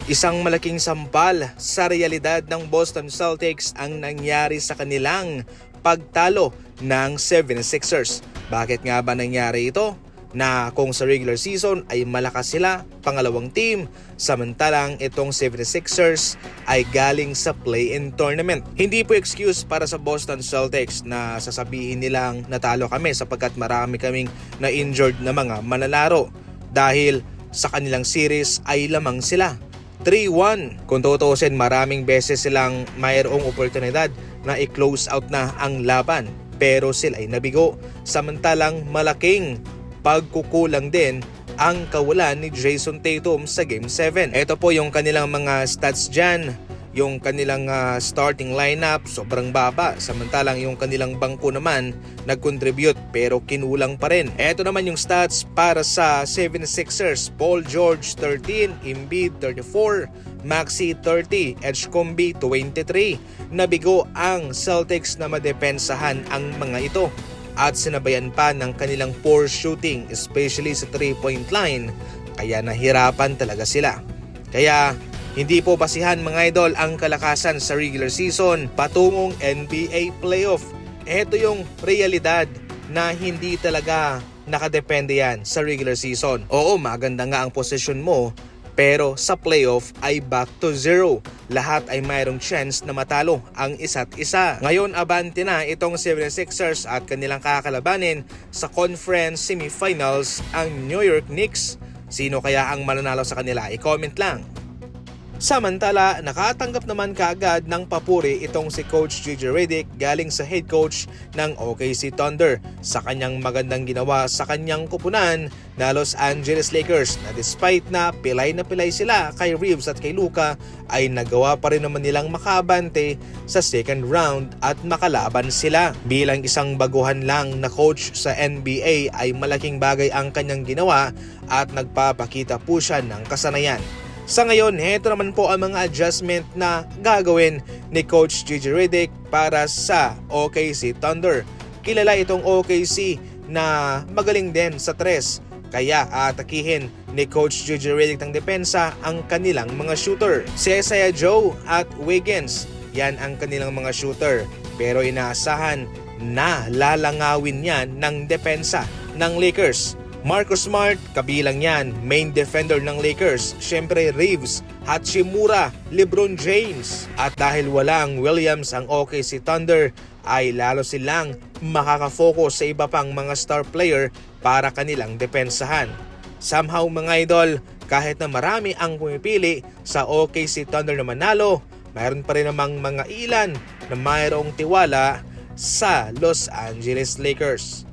Isang malaking sampal sa realidad ng Boston Celtics ang nangyari sa kanilang pagtalo ng 76ers. Bakit nga ba nangyari ito? Na kung sa regular season ay malakas sila, pangalawang team, samantalang itong 76ers ay galing sa play-in tournament. Hindi po excuse para sa Boston Celtics na sasabihin nilang natalo kami sapagkat marami kaming na-injured na mga manlalaro dahil sa kanilang series ay lamang sila 3-1. Kung tutuusin, maraming beses silang mayroong oportunidad na i-close out na ang laban pero sila ay nabigo. Samantalang malaking pagkukulang din ang kawalan ni Jason Tatum sa Game 7. Ito po yung kanilang mga stats dyan. Yung kanilang starting lineup sobrang baba, samantalang yung kanilang bangko naman nag-contribute pero kinulang pa rin. Ito naman yung stats para sa 76ers. Paul George 13, Embiid 34, Maxey 30, Edgecombe 23. Nabigo ang Celtics na madepensahan ang mga ito at sinabayan pa ng kanilang poor shooting, especially sa 3-point line, kaya nahirapan talaga sila. Kaya hindi po basihan mga idol ang kalakasan sa regular season patungong NBA playoff. Ito yung realidad na hindi talaga nakadepende yan sa regular season. Oo, maganda nga ang posisyon mo, pero sa playoff ay back to zero. Lahat ay mayroong chance na matalo ang isa't isa. Ngayon abante na itong 76ers at kanilang kakalabanin sa conference semifinals ang New York Knicks. Sino kaya ang mananalo sa kanila? I-comment lang. Samantala, nakatanggap naman kaagad ng papuri itong si Coach JJ Redick galing sa head coach ng OKC Thunder sa kanyang magandang ginawa sa kanyang kupunan na Los Angeles Lakers, na despite na pilay sila kay Reeves at kay Luka ay nagawa pa rin naman nilang makabante sa second round at makalaban sila. Bilang isang baguhan lang na coach sa NBA ay malaking bagay ang kanyang ginawa at nagpapakita po siya ng kasanayan. Sa ngayon, heto naman po ang mga adjustment na gagawin ni Coach JJ Redick para sa OKC Thunder. Kilala itong OKC na magaling din sa tres, kaya atakihin ni Coach JJ Redick ng depensa ang kanilang mga shooter. Si Isaiah Joe at Wiggins, yan ang kanilang mga shooter, pero inaasahan na lalangawin yan ng depensa ng Lakers. Marcus Smart, kabilang yan, main defender ng Lakers. Siyempre Reeves, Hachimura, LeBron James. At dahil walang Williams ang OKC Thunder, ay lalo silang makakafocus sa iba pang mga star player para kanilang depensahan. Somehow mga idol, kahit na marami ang pumipili sa OKC Thunder na manalo, mayroon pa rin namang mga ilan na mayroong tiwala sa Los Angeles Lakers.